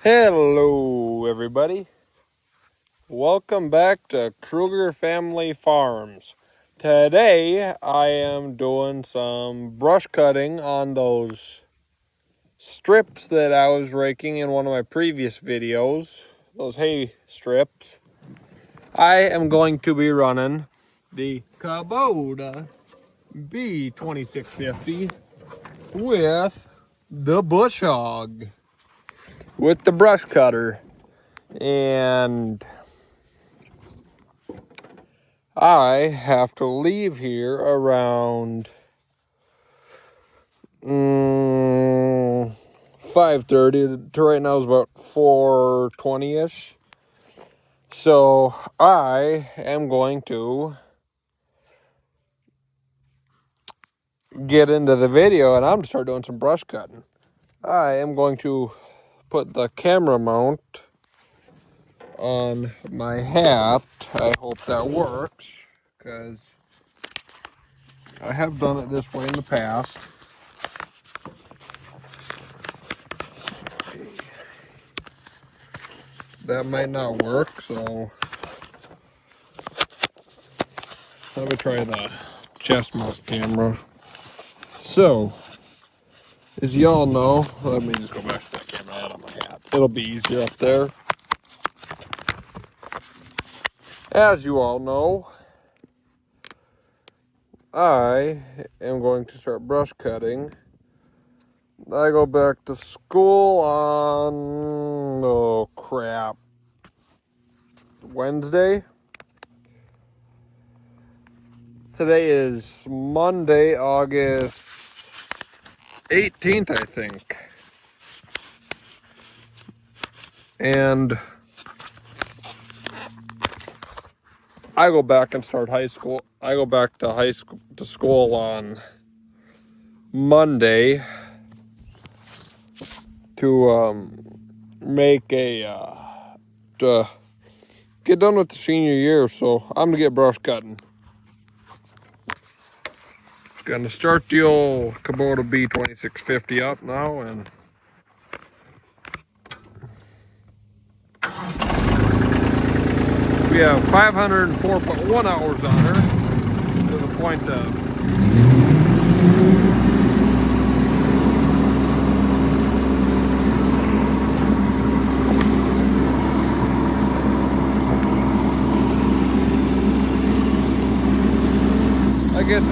Hello everybody, welcome back to Kruger Family Farms. Today I am doing some brush cutting on those strips that I was raking in one of my previous videos, those hay strips. I am going to be running the Kubota B2650 with the bush hog, with the brush cutter. And I have to leave here around 5:30. To right now is about 4:20ish. So I am going to get into the video and I'm gonna start doing some brush cutting. I am going to put the camera mount on my hat. I hope that works, because I have done it this way in the past. That might not work, so let me try the chest mount camera. So, as y'all know, let me just go back to that camera out on my hat. It'll be easier up there. As you all know, I am going to start brush cutting. I go back to school on, oh crap, Wednesday. Today is Monday, August 18th, I think. And I go back and start high school. I go back to school on Monday to to get done with the senior year. So I'm gonna get brush cutting. Gonna start the old Kubota B2650 up now, and we have 504.1 hours on her, to the point of I guess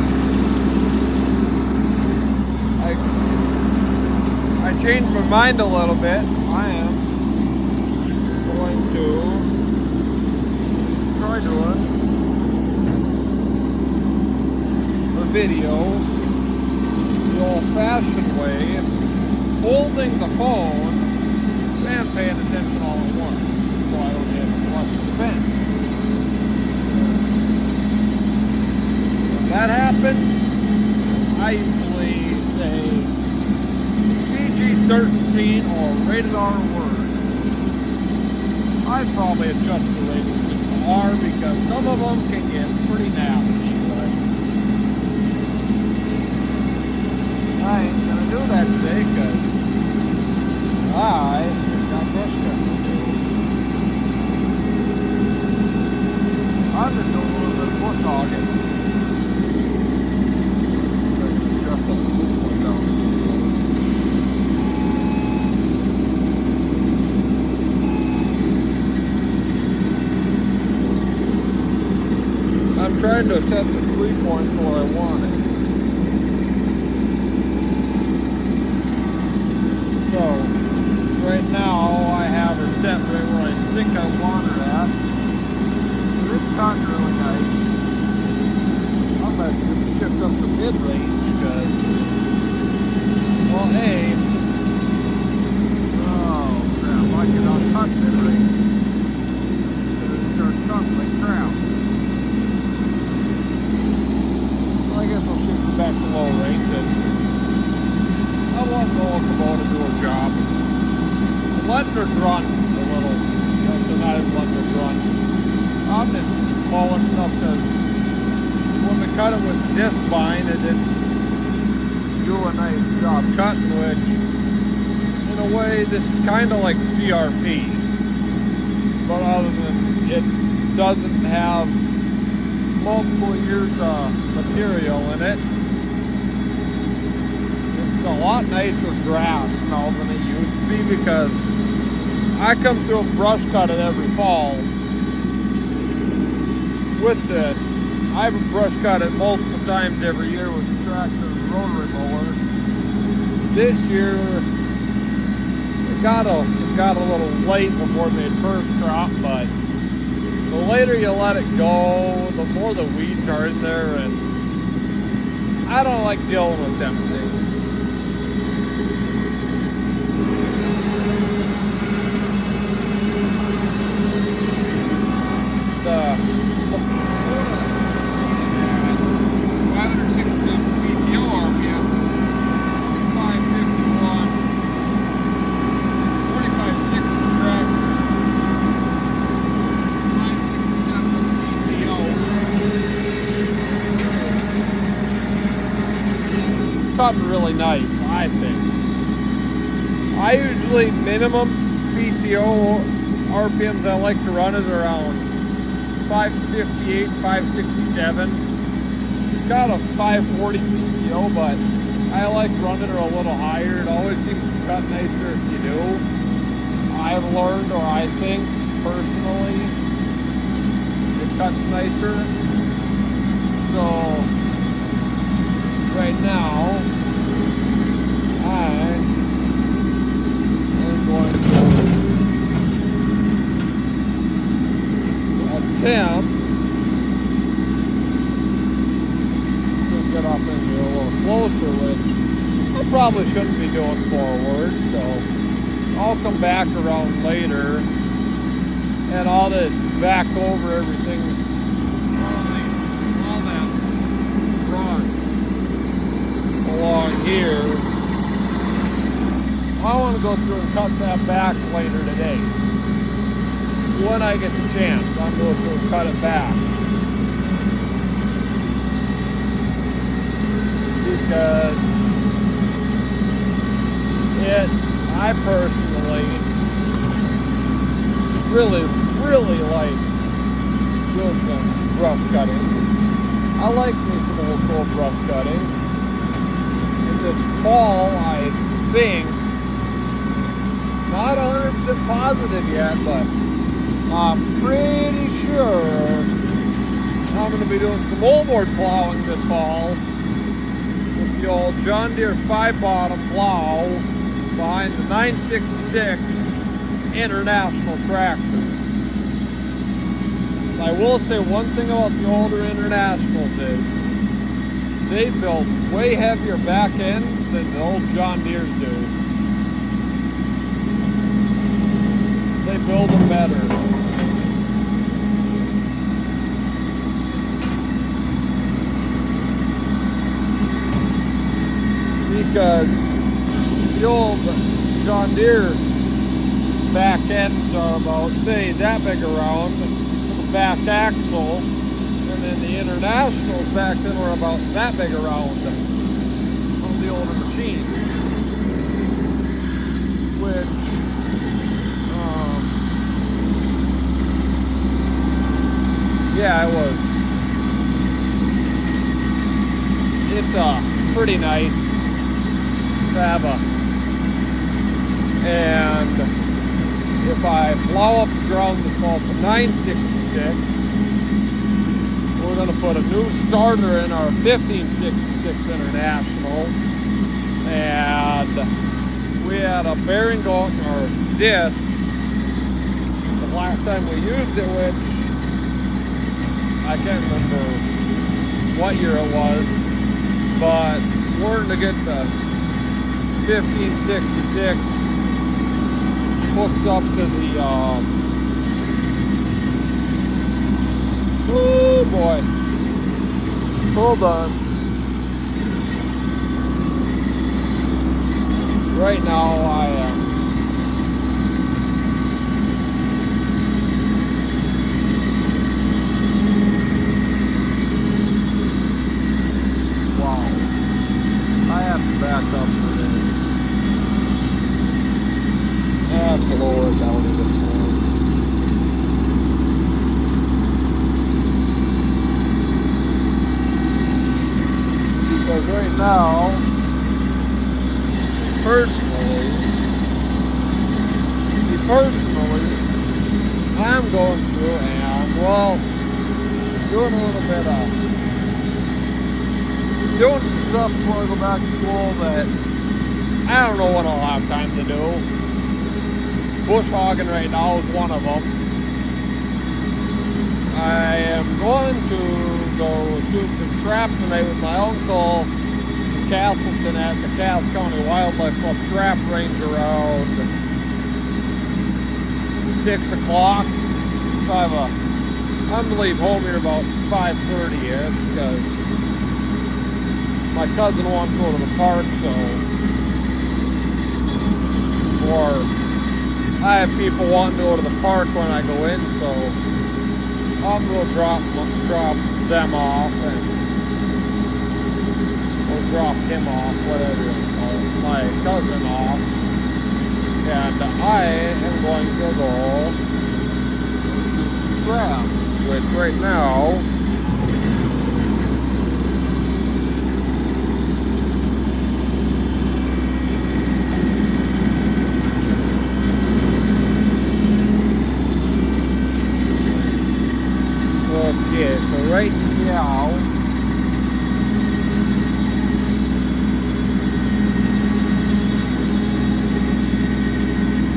I changed my mind a little bit. I am going to try doing a video the old-fashioned way, holding the phone and paying attention all at once, so I don't get much suspense. When that happens, I usually say PG-13 or rated R words. I'd probably adjust the rating to R, because some of them can get pretty nasty, but I ain't gonna do that today, because I got brush cutting to do. I'm just doing a little bit of bush hogging. Adjust the blue one down. I'm trying to set the tree point where I want it. So, right now I have her set right where I think I want her at. So this cotton really nice. I'm going to shift up the mid-range, because, well, oh crap, I cannot touch mid-range. It starts cutting like crap. I guess I'll shift it back to low range, and I want Noah Kubota to do her job. I'm letting her grunt a little. So not even letting her grunt. I'm just mowing stuff, because when we cut it with disc vine, it didn't do a nice job cutting, which, in a a way, this is kind of like CRP, but other than it doesn't have multiple years of material in it. It's a lot nicer grass now than it used to be, because I come through and brush cut it every fall with it. I brush cut it multiple times every year with the tractor and rotary mower. This year it got a little late before the first crop, but the later you let it go, the more the weeds are in there, and I don't like dealing with them things. The 567 PTO RPM, 551, 4560 tractor, 567 PTO. Cutting really nice, I think. I usually minimum PTO RPMs I like to run is around 558, 567. Got a 540 PTO, but I like running her a little higher. It always seems to cut nicer if you do. I've learned, or I think personally, it cuts nicer. So right now, I'm going to attempt to get up in here a little closer, which I probably shouldn't be doing forward, so I'll come back around later and I'll just back over everything, all that brush along here. I want to go through and cut that back later today. When I get the chance, I'm going to cut it back. Because I personally really like doing some brush cutting. I like me some old school brush cutting. And this fall, I think, not 100% positive yet, but I'm pretty sure I'm going to be doing some moldboard plowing this fall with the old John Deere 5-bottom plow behind the 966 International tractor. I will say one thing about the older Internationals is they build way heavier back ends than the old John Deeres do. They build them better. Because the old John Deere back ends are about, say, that big around, the back axle, and then the Internationals back then were about that big around on the older machines. Which, yeah, it's pretty nice to have and if I plow up the ground this fall for 966, we're going to put a new starter in our 1566 International, and we had a bearing go out in our disc the last time we used it, which I can't remember what year it was, but we're to get the 1566 hooked up to the oh boy, hold on. Right now I am wow, I have to back up for this. have to lower it down a bit more. Because right now, personally, I'm going through and, well, doing a little bit of, doing some stuff before I go back to school that I don't know when I'll have time to do. Bush hogging right now is one of them. I am going to go shoot some trap tonight with my uncle in Castleton at the Cass County Wildlife Club trap range around 6 o'clock. So I'm gonna leave home here about 5:30ish because my cousin wants to go to the park, or I have people wanting to go to the park when I go in, so I'm gonna drop them off and or drop him off, whatever, my cousin off, and I am going to go shoot some trap, which right now okay, so right now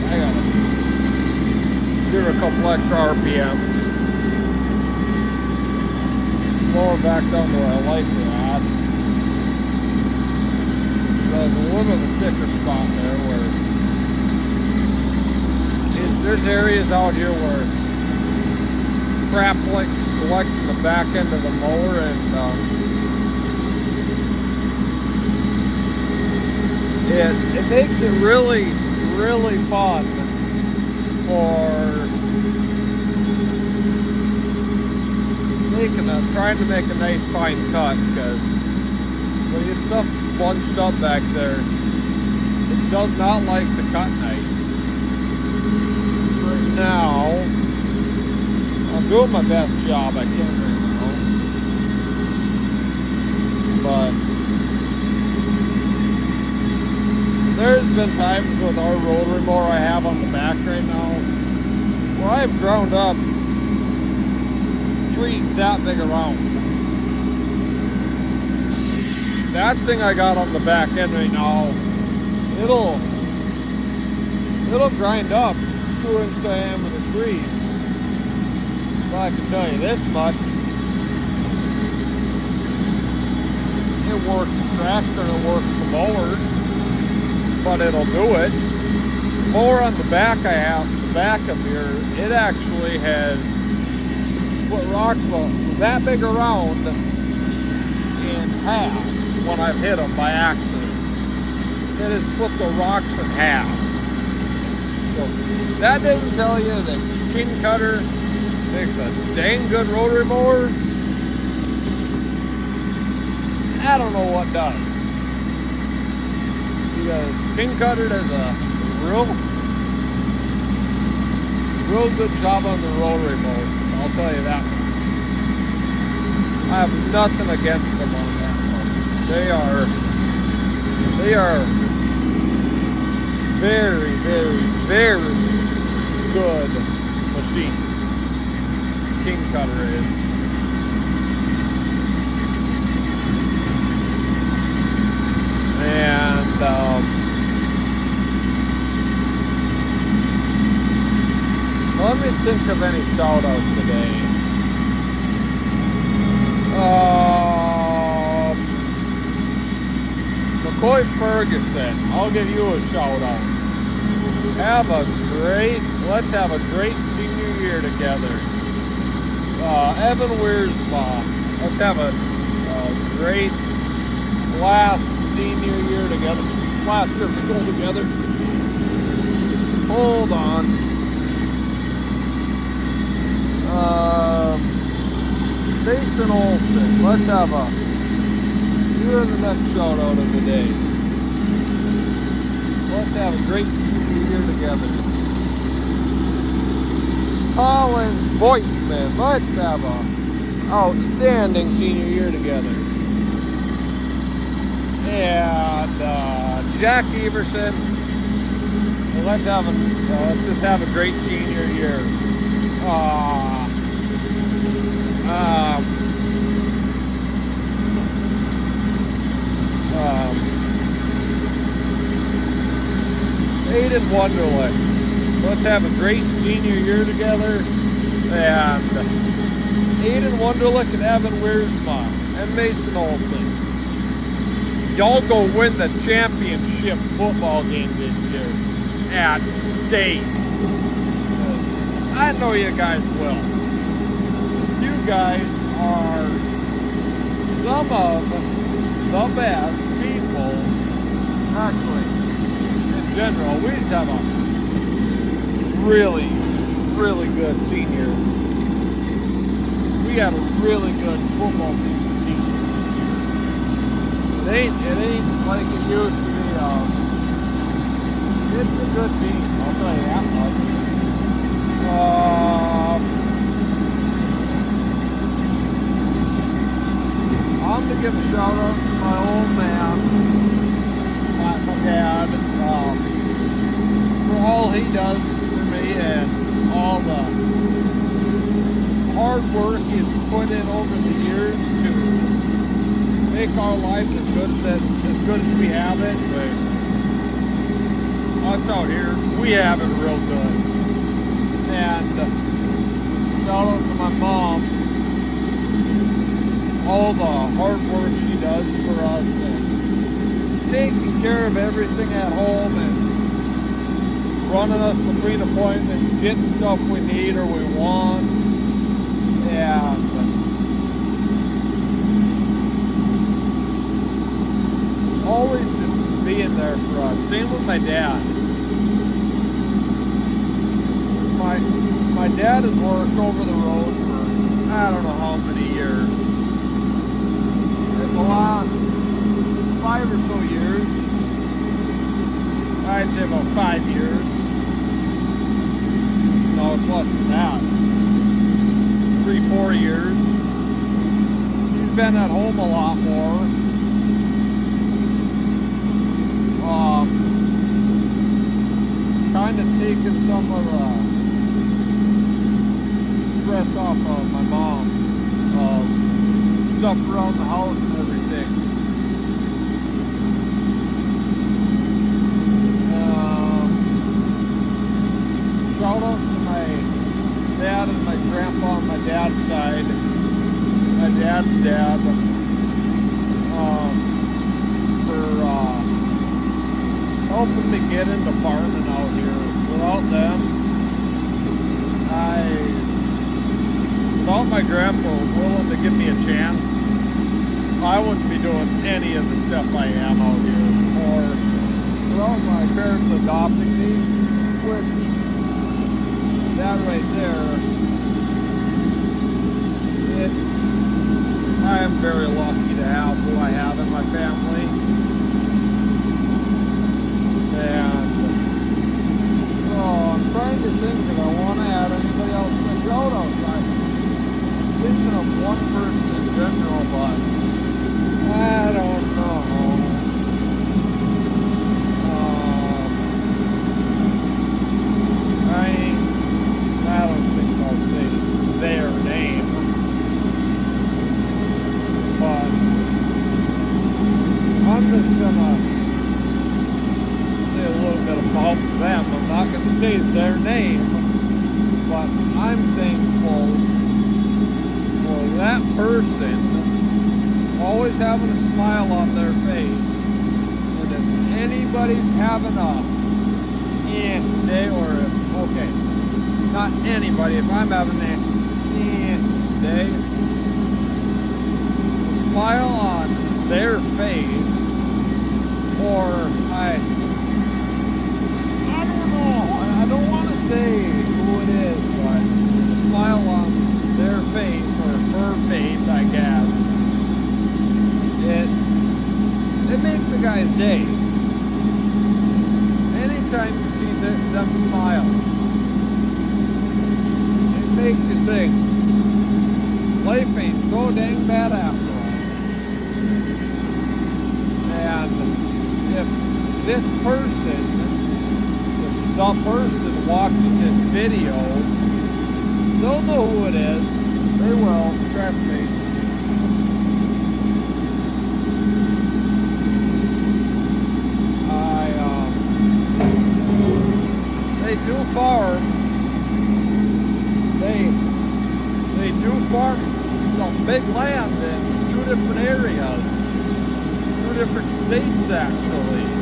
I gotta give her a couple extra RPMs. Slow her back down to where I like her at. There's a little bit of a thicker spot there where there's areas out here where crap like collecting the back end of the mower, and it makes it really fun for trying to make a nice fine cut, because when your stuff bunched up back there, it does not like to cut nice. Right now I'm doing my best job I can right now, but there's been times with our rotary mower I have on the back right now where I've ground up trees that big around. That thing I got on the back end right now, it'll grind up 2-inch diameter trees. I can tell you this much, it works the tractor and it works the mower, but it'll do it. The mower on the back I have, the back of here, it actually has split rocks about that big around in half when I've hit them by accident. It has split the rocks in half. So that doesn't tell you that King Cutter makes a dang good rotary mower. I don't know what does. Because King Cutter does a real good job on the rotary mower. I'll tell you that much. I have nothing against them on that one. They are very good machines. King Cutter is. And let me think of any shout outs today. McCoy Ferguson, I'll give you a shout out. Let's have a great senior year together. Evan Wiersma, let's have a great last senior year together, last year of school together. Hold on. Jason Olson, let's have you're the next shout out of the day. Let's have a great senior year together. Colin Voigtman. Let's have a outstanding senior year together. And Jack Everson. Let's just have a great senior year. Aiden Wunderlich. Let's have a great senior year together. And Aiden Wunderlich and Evan Wiersma and Mason Olson. Y'all go win the championship football game this year at state. I know you guys will. You guys are some of the best people. Actually, in general, we just have a really, really good senior. We had a really good football team. It ain't like it used to be. It's a good team, I'll tell you that much. I'm going to give a shout out to my old man, my dad, for all he does for me and all the hard work he's put in over the years to make our life as good as we have it. But us out here, we have it real good. And shout out to my mom, all the hard work she does for us and taking care of everything at home and running us between appointments, getting stuff we need or we want, and always just being there for us. Same with my dad. My dad has worked over the road for I don't know how many years. In the last 5 or so years, I'd say about 5 years. No, it's less than that. 3-4 years. He's been at home a lot more. Kind of taking some of the stress off of my mom, stuff around the house and everything. Shout out to my dad and my grandpa on my dad's side, my dad's dad, for helping me get into farming out here. Without them, without my grandpa willing to give me a chance, I wouldn't be doing any of the stuff I am out here. Or without my parents adopting me, which that right there, I am very lucky to have who I have in my family. And I'm trying to think if I want to add anybody else to the shout out. I'm thinking of one person in general, but I don't know. I don't think I'll say their name, but I'm just gonna a little bit about them. I'm not going to say their name, but I'm thankful for that person always having a smile on their face. And if anybody's having a day, or okay, not anybody, if I'm having a day, a smile on their face, or I don't want to say who it is, but a smile on their face, or her face, I guess, it makes a guy's day. Anytime you see them smile, thing. Life ain't so dang bad after all. And if this person, if some person watches this video, they'll know who it is. They will, trust me. They do farm. They do farm some big land in 2 different areas, 2 different states actually.